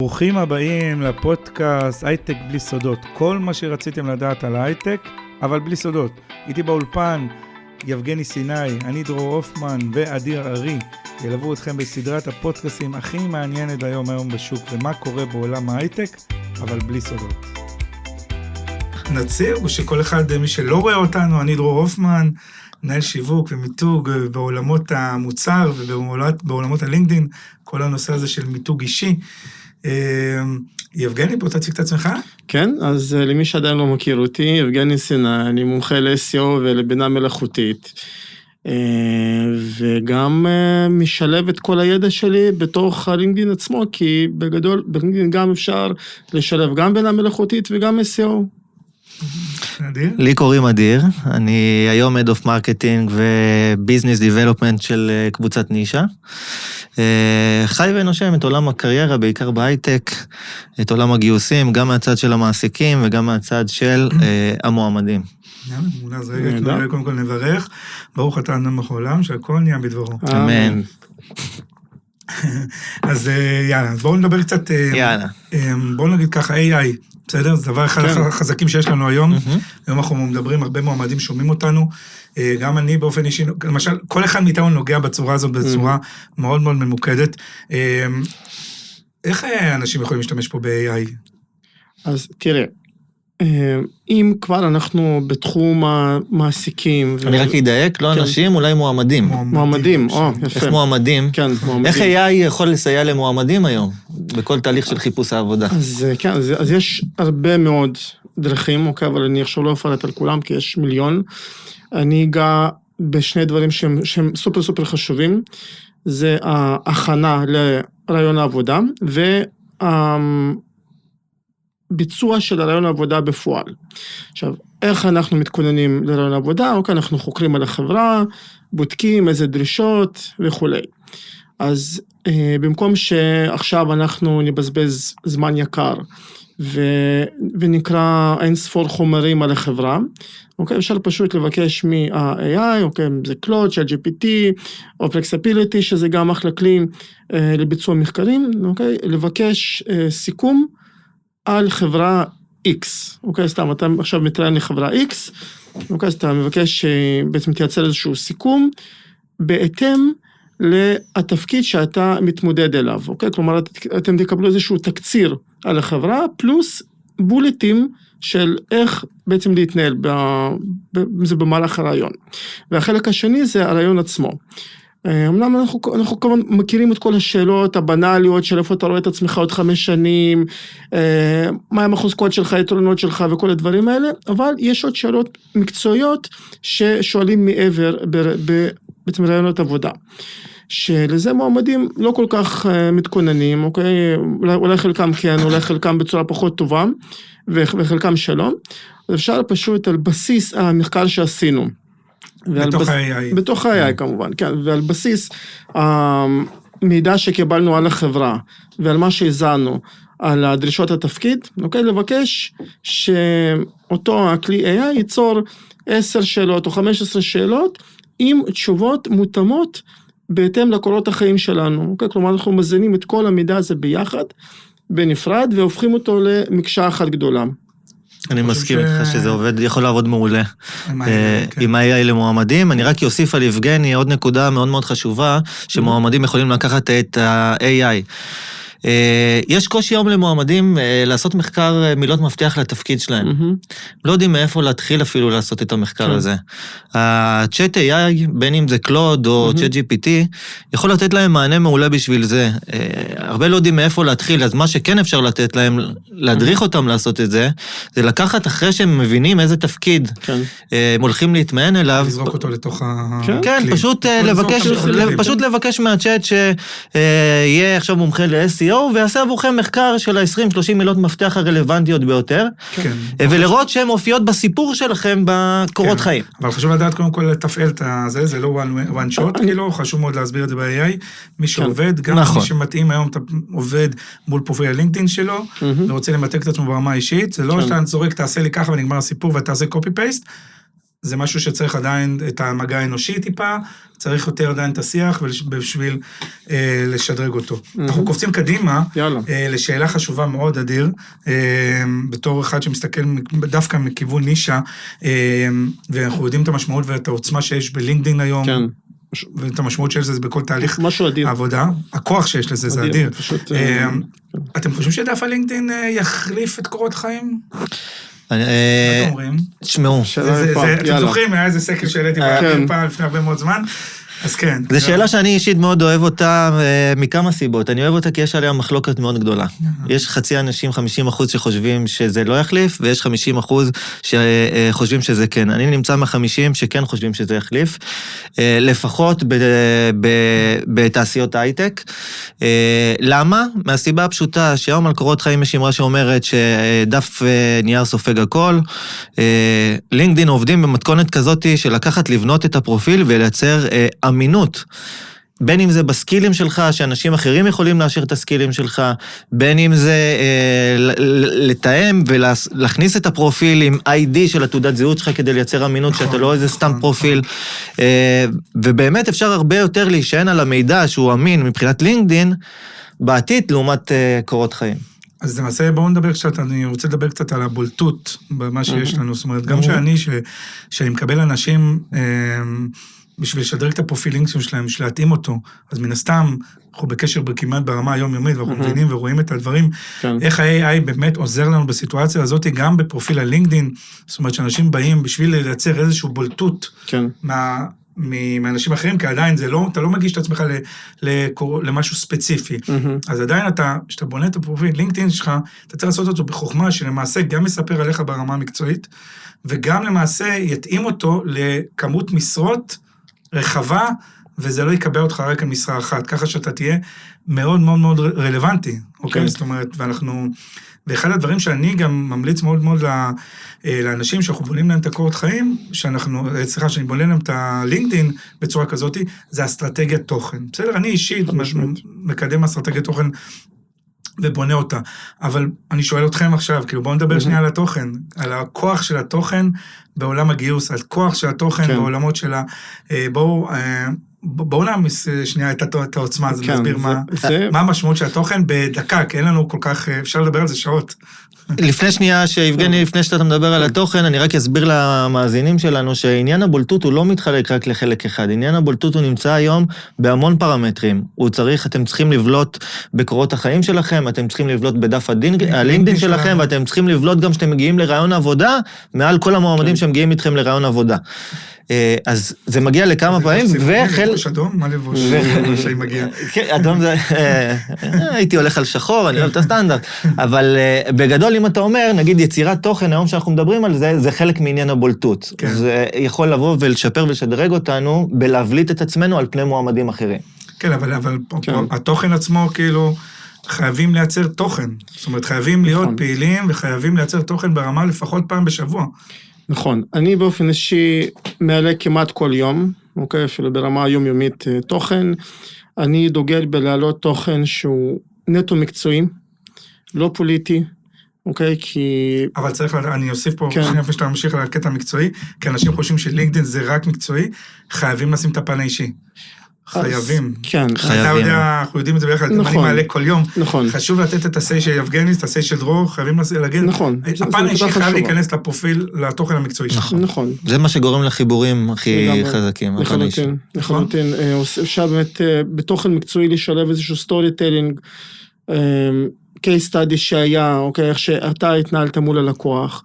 ברוכים הבאים לפודקאסט הייטק בלי סודות. כל מה שרציתם לדעת על ההייטק, אבל בלי סודות. איתי באולפן יבגני סיני, אני דרור הופמן ואדיר ארי. ילוו אתכם בסדרת הפודקאסטים הכי מעניינת היום בשוק ומה קורה בעולם ההייטק, אבל בלי סודות. נציג שכל אחד, מי שלא רואה אותנו, אני דרור הופמן, מנהל שיווק ומיתוג בעולמות המוצר ובעולמות הלינקדין, כל הנושא הזה של מיתוג אישי. יבגני, בוא תציג את עצמך? כן, אז למי שעדיין לא מכיר אותי, יבגני סיני, אני מומחה ל-SEO ולבינה מלאכותית, וגם משלב את כל הידע שלי בתוך הלינקדין עצמו, כי בגדול, בלינקדין גם אפשר לשלב גם בינה מלאכותית וגם SEO. אדיר? לי קוראים אדיר, אני היום Head of Marketing ו-Business Development של קבוצת נישה. חי ונושם את עולם הקריירה, בעיקר בהייטק, את עולם הגיוסים, גם מהצד של המעסיקים וגם מהצד של המועמדים. אז רגע, קודם כל נברך, ברוך אתה אדם בעולם, שהכל נהיה בדברו. אמן. אז יאללה, בואו נדבר קצת, בואו נגיד ככה AI, בסדר? זה דבר אחד החזקים שיש לנו היום, היום אנחנו מדברים, הרבה מועמדים שומעים אותנו, גם אני באופן אישי, למשל, כל אחד מאיתנו נוגע בצורה הזאת, בצורה מאוד מאוד ממוקדת. איך אנשים יכולים להשתמש פה ב-AI? אז תראה, אם כבר אנחנו בתחום המעסיקים... אני רק אדייק, לא אנשים, אולי מועמדים. מועמדים, יפה. איך מועמדים? כן, מועמדים. איך AI יכול לסייע למועמדים היום, בכל תהליך של חיפוש העבודה? אז כן, אז יש הרבה מאוד דרכים, אוקיי, אבל אני עכשיו לא אפרט על כולם, כי יש מיליון. אני אגע בשני דברים שהם סופר סופר חשובים, זה ההכנה לרעיון העבודה, ביצוע של הרעיון העבודה בפועל. עכשיו, איך אנחנו מתכוננים לרעיון העבודה? אוקיי, אנחנו חוקרים על החברה, בודקים איזה דרישות וכו'. אז במקום שעכשיו אנחנו נבזבז זמן יקר, ונקרא אין ספור חומרים על החברה, אוקיי, אפשר פשוט לבקש מה-AI, אוקיי, זה קלוד, ChatGPT, או Flexibility, שזה גם אחלה כלי לביצוע מחקרים, אוקיי, לבקש סיכום, על חברה X, אוקיי, סתם, אתה עכשיו מתראיין לחברה X, אוקיי, אז אתה מבקש שבעצם תייצר איזשהו סיכום, בהתאם לתפקיד שאתה מתמודד אליו, אוקיי, כלומר, אתם תקבלו איזשהו תקציר על החברה, פלוס בולטים של איך בעצם להתנהל, זה במהלך הרעיון. והחלק השני זה הרעיון עצמו. אמנם אנחנו כמובן מכירים את כל השאלות הבנאליות של איפה אתה רואה את עצמך עוד 5 שנים, מה הם החוזקות שלך, היתרונות שלך וכל הדברים האלה, אבל יש עוד שאלות מקצועיות ששואלים מעבר בעצם רעיונות עבודה. שלזה מועמדים לא כל כך מתכוננים, אוקיי? אולי חלקם כן, אולי חלקם בצורה פחות טובה, וחלקם שלא. אפשר פשוט על בסיס המחקר שעשינו, בתוך ה-AI כמובן, כן, ועל בסיס המידע שקיבלנו על החברה, ועל מה שהזנו על הדרישות התפקיד, אוקיי, לבקש שאותו הכלי AI ייצור 10 שאלות או 15 שאלות, עם תשובות מותאמות בהתאם לקורות החיים שלנו, אוקיי, כלומר אנחנו מזינים את כל המידע הזה ביחד, בנפרד, והופכים אותו למקשה אחת גדולה. אני מסכים איתך שזה עובד, יכול לעבוד מעולה עם AI למועמדים. אני רק יוסיף על יבגני עוד נקודה מאוד מאוד חשובה, שמועמדים יכולים לקחת את ה-AI. יש קושי היום למועמדים לעשות מחקר מילות מפתח לתפקיד שלהם. לא יודעים מאיפה להתחיל אפילו לעשות את המחקר הזה. ה-Chat AI, בין אם זה קלוד או ChatGPT, יכול לתת להם מענה מעולה בשביל זה. הרבה לא יודעים מאיפה להתחיל, אז מה שכן אפשר לתת להם, להדריך אותם לעשות את זה, זה לקחת אחרי שהם מבינים איזה תפקיד הם הולכים להתמיין אליו. לזרוק אותו לתוך כן, פשוט לבקש מהצ'אט שיהיה עכשיו מומחה ל-SEO, ויעשה עבורכם מחקר של ה-20-30 מילות מפתח הרלוונטיות ביותר, ולראות שהן מופיעות בסיפור שלכם בקורות חיים. אבל חשוב לדעת קודם כל לתפעל את זה, זה לא one shot, כאילו חשוב מאוד להסביר את זה ב-AI, מי שעובד, גם מי שמתאים היום, אתה עובד מול פרופיל הלינקדאין שלו, ורוצה למתק את עצמו ברמה האישית, זה לא שאתה זורק, תעשה לי ככה ונגמר הסיפור, ותעשה copy paste, זה משהו שצריך עדיין את המגע האנושי טיפה, צריך יותר עדיין את השיח, בשביל לשדרג אותו. אנחנו קופצים קדימה, לשאלה חשובה מאוד, אדיר, בתור אחד שמסתכל דווקא מכיוון נישה, ואנחנו יודעים את המשמעות ואת העוצמה שיש בלינקדין היום, ואת המשמעות שיש לזה בכל תהליך העבודה. הכוח שיש לזה, זה אדיר. אתם חושבים שדווקא לינקדין יחליף את קורות חיים? מה אתם אומרים? תשמעו. אתם זוכרים, היה איזה סקר שהעליתי פעם לפני הרבה מאוד זמן, אז כן. זו שאלה שאני אישית מאוד אוהב אותה מכמה סיבות. אני אוהב אותה כי יש עליה מחלוקת מאוד גדולה. יש חצי אנשים, 50% שחושבים שזה לא יחליף, ויש 50% שחושבים שזה כן. אני נמצא מה-50 שכן חושבים שזה יחליף, לפחות בתעשיות הייטק. למה? מהסיבה הפשוטה שהיום על קורות חיים יש אמרה שאומרת שדף נייר סופג הכל. לינקדין עובדים במתכונת כזאת של לקחת לבנות את הפרופיל ולייצר אמינות, בין אם זה בסקילים שלך, שאנשים אחרים יכולים להשאיר את הסקילים שלך, בין אם זה לתאם ולהכניס את הפרופיל עם ID של התעודת זהות שלך, כדי לייצר אמינות שאתה לא איזה סתם פרופיל, ובאמת אפשר הרבה יותר להישען על המידע שהוא אמין מבחינת לינקדין, בעתיד לעומת קורות חיים. אז למעשה בואו נדבר קצת, אני רוצה לדבר קצת על הבולטות במה שיש לנו, זאת אומרת, גם שאני מקבל אנשים בשביל לשדרג את הפרופילינג שלהם, בשביל להתאים אותו, אז מן הסתם, אנחנו בקשר כמעט ברמה היומיומית, ואנחנו מבינים ורואים את הדברים, איך ה-AI באמת עוזר לנו בסיטואציה הזאת, גם בפרופיל הלינקדין, זאת אומרת שאנשים באים בשביל לייצר איזשהו בולטות מאנשים אחרים, כי עדיין זה לא, אתה לא מגיש את עצמך למשהו ספציפי. אז עדיין כשאתה בונה את הפרופיל לינקדין שלך, אתה צריך לעשות אותו בחוכמה, שלמעשה גם מספר עליך ברמה המקצועית, וגם למעשה יתאים אותו לכמות משרות רחבה, וזה לא יקבע אותך רק על משרה אחת, ככה שאתה תהיה מאוד מאוד מאוד רלוונטי, אוקיי? זאת אומרת, ואחד הדברים שאני גם ממליץ מאוד מאוד לאנשים שאנחנו בונים להם את הקורות חיים, שאני בונה להם את הלינקדין בצורה כזאת, זה אסטרטגיית תוכן. בסדר, אני אישית מקדם אסטרטגיית תוכן ובונה אותה, אבל אני שואל אתכם עכשיו, כאילו בואו נדבר שנייה על התוכן, על הכוח של התוכן בעולם הגיוס, על כוח של התוכן בעולמות של בואו נעמיס שנייה את העוצמה, אז נסביר מה המשמעות של התוכן בדקה, כי אין לנו כל כך, אפשר לדבר על זה שעות. לפני שנייה, שיבגני, לפני שאתה מדבר על התוכן, אני רק אסביר למאזינים שלנו, שעניין הבולטות הוא לא מתחלק רק לחלק אחד, עניין הבולטות הוא נמצא היום בהמון פרמטרים, אתם צריכים לבלוט בקורות החיים שלכם, אתם צריכים לבלוט בדף הלינקדין שלכם, ואתם צריכים לבלוט גם שאתם מגיעים לרעיון עבודה, מעל כל המועמדים שמגיעים איתכם לרעיון עבודה. אז זה מגיע לכמה פעמים, לבוש אדום? מה לבוש שהיא מגיעה? אדום זה, הייתי הולך על שחור, אני אוהב את הסטנדרט, אבל בגדול אם אתה אומר, נגיד יצירת תוכן, היום שאנחנו מדברים על זה, זה חלק מעניין הבולטות. זה יכול לבוא ולשפר ולשדרג אותנו, בלהבליט את עצמנו על פני מועמדים אחרים. כן, אבל התוכן עצמו כאילו, חייבים לייצר תוכן. זאת אומרת, חייבים להיות פעילים, וחייבים לייצר תוכן ברמה לפחות פעם בשבוע. נכון, אני באופן אישי מעלה כמעט כל יום, אוקיי, אפילו ברמה היומיומית תוכן, אני דוגל בלהעלות תוכן שהוא נטו מקצועי, לא פוליטי, אוקיי, כי... אבל צריך, אני אוסיף פה, שנייה לפני שאתה ממשיך על הקטע המקצועי, כי אנשים חושבים שלינקדין זה רק מקצועי, חייבים לשים את הפן האישי. חייבים. כן. חייבים. אתה יודע, אנחנו יודעים את זה ביחד, אני מעלה כל יום. נכון. חשוב לתת את הסי של יבגני, את הסי של דרור, חייבים להגיד. נכון. הפן האישי חייב להיכנס לפרופיל, לתוכן המקצועי שלך. נכון. זה מה שגורם לחיבורים הכי חזקים. לחלוטין. אפשר באמת בתוכן מקצועי לשלב איזשהו סטורי טיילינג, case study שהיה, אוקיי, איך שאתה התנהלת מול הלקוח.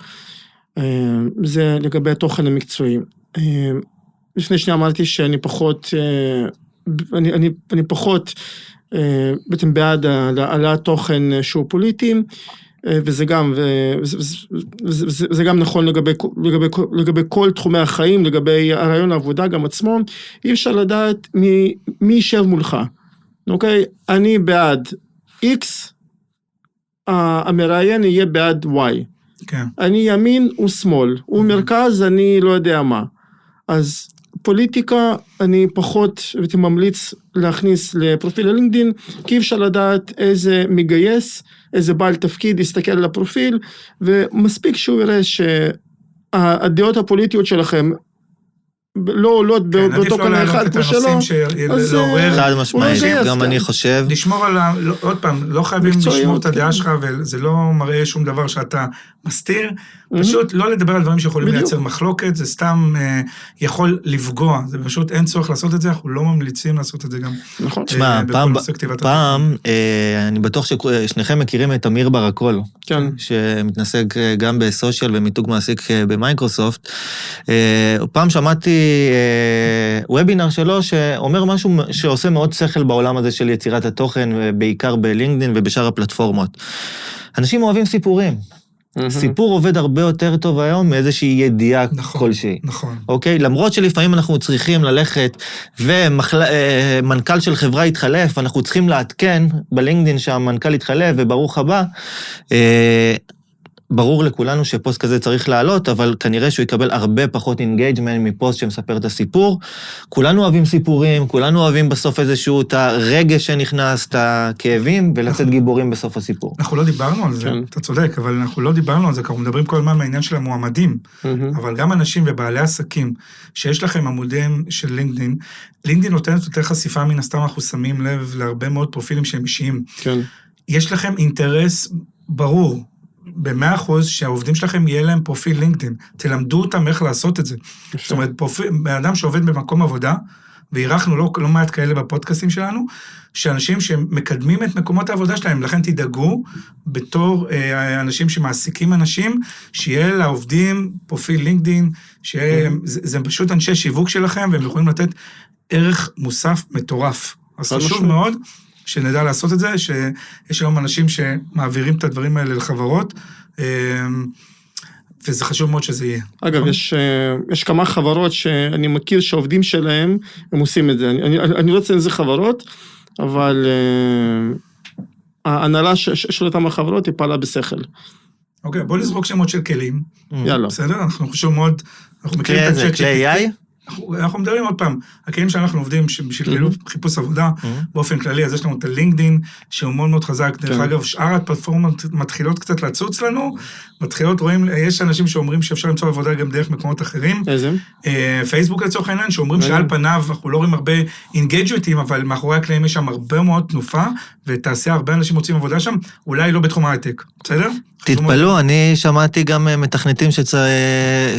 זה לגבי התוכן המקצועי. לפני שנייה אמרתי שאני פחות, אני פחות בעצם בעד העלאת תוכן שהוא פוליטי, וזה גם נכון לגבי כל תחומי החיים, לגבי הרעיון העבודה גם עצמו, אי אפשר לדעת מי יישב מולך, אוקיי? אני בעד X, המראיין יהיה בעד Y. כן. אני ימין, הוא שמאל, הוא מרכז, אני לא יודע מה. אז פוליטיקה אני פחות הייתי ממליץ להכניס לפרופיל הלינקדין, כי אפשר לדעת איזה מגייס, איזה בעל תפקיד יסתכל על הפרופיל, ומספיק שהוא יראה שהדעות הפוליטיות שלכם לא באותו קנה אחד כמו שלו, אז חד משמעית, גם אני חושב. לשמור על, עוד פעם, לא חייבים לשמור את הדעה שלך, וזה לא מראה שום דבר שאתה מסתיר, פשוט לא לדבר על דברים שיכולים לייצר מחלוקת, זה סתם יכול לפגוע, זה פשוט אין צורך לעשות את זה, אנחנו לא ממליצים לעשות את זה גם. נכון. תשמע, פעם, אני בטוח ששניכם מכירים את אמיר ברקול, שמתנסק גם בסושיאל ומיתוג מעסיק במייקרוסופט, פעם שמעתי וובינר שלו שאומר משהו שעושה מאוד שכל בעולם הזה של יצירת התוכן, בעיקר בלינקדין ובשאר הפלטפורמות. אנשים אוהבים סיפורים. סיפור עובד הרבה יותר טוב היום מאיזושהי ידיעה כלשהי. נכון. אוקיי? למרות שלפעמים אנחנו צריכים ללכת ומנכ"ל של חברה יתחלף, אנחנו צריכים לעדכן בלינקדין שהמנכ"ל יתחלף וברוך הבא, ברור לכולנו שפוסט כזה צריך לעלות, אבל כנראה שהוא יקבל הרבה פחות אינגייג'מנט מפוסט שמספר את הסיפור. כולנו אוהבים סיפורים, כולנו אוהבים בסוף איזשהו את הרגש שנכנס, את הכאבים, ולצאת גיבורים בסוף הסיפור. אנחנו לא דיברנו על זה, אתה צודק, אבל אנחנו לא דיברנו על זה, כי אנחנו מדברים כל הזמן מהעניין של המועמדים, אבל גם אנשים ובעלי עסקים, שיש לכם עמודים של לינקדין, לינקדין נותנת יותר חשיפה מן הסתם, אנחנו שמים לב להרבה מאוד פרופילים שהם אישיים. יש לכם אינטרס ברור, ב100% שהעובדים שלכם יהיה להם פרופיל לינקדין, תלמדו אותם איך לעשות את זה. זאת אומרת, באדם שעובד במקום עבודה, והירחנו לא מעט כאלה בפודקאסים שלנו, שאנשים שמקדמים את מקומות העבודה שלהם, לכן תדאגו בתור אנשים שמעסיקים אנשים, שיהיה לעובדים פרופיל לינקדין, זה פשוט אנשי שיווק שלכם, והם יכולים לתת ערך מוסף מטורף. אז חשוב מאוד שנדע לעשות את זה, שיש היום אנשים שמעבירים את הדברים האלה לחברות, וזה חשוב מאוד שזה יהיה. אגב, יש כמה חברות שאני מכיר שהעובדים שלהם, הם עושים את זה. אני לא יודע איזה חברות, אבל ההנהלה של אותם החברות היא פעלה בשכל. אוקיי, בוא נזרוק שמות של כלים. יאללה. בסדר? אנחנו חשוב מאוד, אנחנו מכירים את הצ'אט כלי AI? אנחנו מדברים עוד פעם, הכלים שאנחנו עובדים בשביל חיפוש עבודה, באופן כללי, אז יש לנו את הלינקדין, שהוא מאוד מאוד חזק, דרך אגב, שאר הפלטפורמות מתחילות קצת לצוץ לנו, מתחילות, רואים, יש אנשים שאומרים שאפשר למצוא עבודה גם דרך מקומות אחרים, פייסבוק לצורך העניין, שאומרים שעל פניו, אנחנו לא רואים הרבה אינגייג'מנטים, אבל מאחורי הקלעים יש שם הרבה מאוד תנופה, ותעשייה, הרבה אנשים מוצאים עבודה שם, אולי לא בתחום ההייטק, בסדר? תתפלו, אני שמעתי גם מתכנתים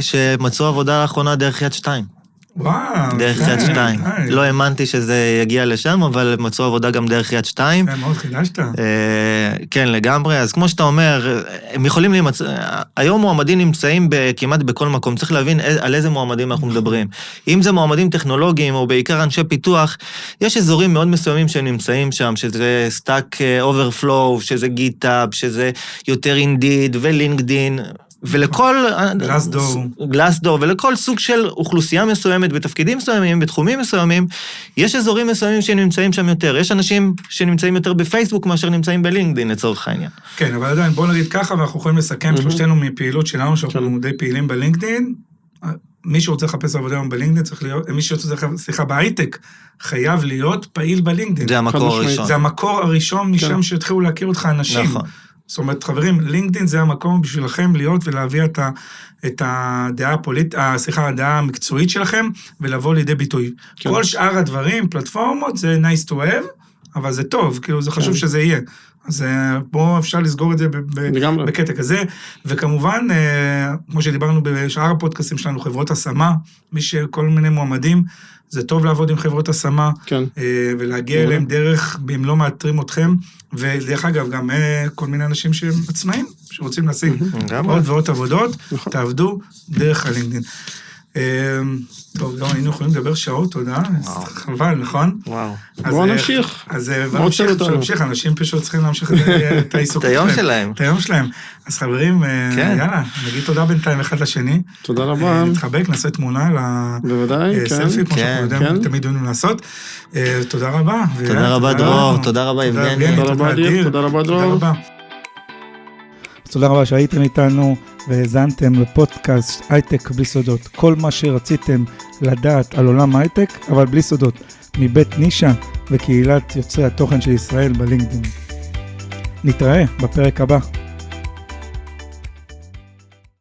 שמצאו עבודה לאחרונה דרך יד 2. וואו. דרך יד 2. לא האמנתי שזה יגיע לשם, אבל מצאו עבודה גם דרך יד 2. כן, מאוד חידשת. כן, לגמרי. אז כמו שאתה אומר, הם יכולים היום מועמדים נמצאים כמעט בכל מקום. צריך להבין על איזה מועמדים אנחנו מדברים. אם זה מועמדים טכנולוגיים, או בעיקר אנשי פיתוח, יש אזורים מאוד מסוימים שהם נמצאים שם, שזה Stack Overflow, שזה GitHub, שזה יותר Indeed ולינקדין, ולכל גלאסדור, ולכל סוג של אוכלוסייה מסוימת, בתפקידים מסוימים, בתחומים מסוימים, יש אזורים מסוימים שנמצאים שם יותר. יש אנשים שנמצאים יותר בפייסבוק, מאשר נמצאים בלינקדין, לצורך העניין. כן, אבל עדיין, בואו נגיד ככה, ואנחנו יכולים לסכם שלושתנו מפעילות שלנו, שאנחנו די פעילים בלינקדין, מי שרוצה לחפש עבודה בלינקדין, צריך להיות, מי שרוצה, סליחה, בהייטק, חייב להיות פעיל בלינקדין. זה המקור הראשון. זה המקור הראשון משם שהתחילו להכיר אותך אנשים. נכון. זאת אומרת, חברים, לינקדין זה המקום בשבילכם להיות ולהביא את הדעה הדעה המקצועית שלכם, ולבוא לידי ביטוי. כל שאר הדברים, פלטפורמות, זה nice to have, אבל זה טוב, כאילו זה חשוב שזה יהיה. אז פה אפשר לסגור את זה בקטע כזה, וכמובן, כמו שדיברנו בשאר הפודקאסטים שלנו, חברות השמה, כל מיני מועמדים, זה טוב לעבוד עם חברות השמה, ולהגיע אליהם דרך, אם לא מאתרים אתכם, ודרך אגב, גם כל מיני אנשים שהם עצמאים, שרוצים להשיג עוד ועוד עבודות, תעבדו דרך הלינקדין. טוב, גם היינו יכולים לדבר שעות, תודה, חבל, נכון? וואו. בואו נמשיך. אז נמשיך, אנשים פשוט צריכים להמשיך את העיסוק. את היום שלהם. את היום שלהם. אז חברים, יאללה, נגיד תודה בינתיים אחד לשני. תודה רבה. נתחבק, נעשה תמונה לסלפי, כמו שאנחנו יודעים, תמיד יודעים לעשות. תודה רבה. תודה רבה דרור, תודה רבה יבגני. תודה רבה אדיר, תודה רבה דרור. תודה רבה שהייתם איתנו והזנתם לפודקאסט הייטק בלי סודות. כל מה שרציתם לדעת על עולם הייטק, אבל בלי סודות, מבית נישה וקהילת יוצרי התוכן של ישראל בלינקדין. נתראה בפרק הבא.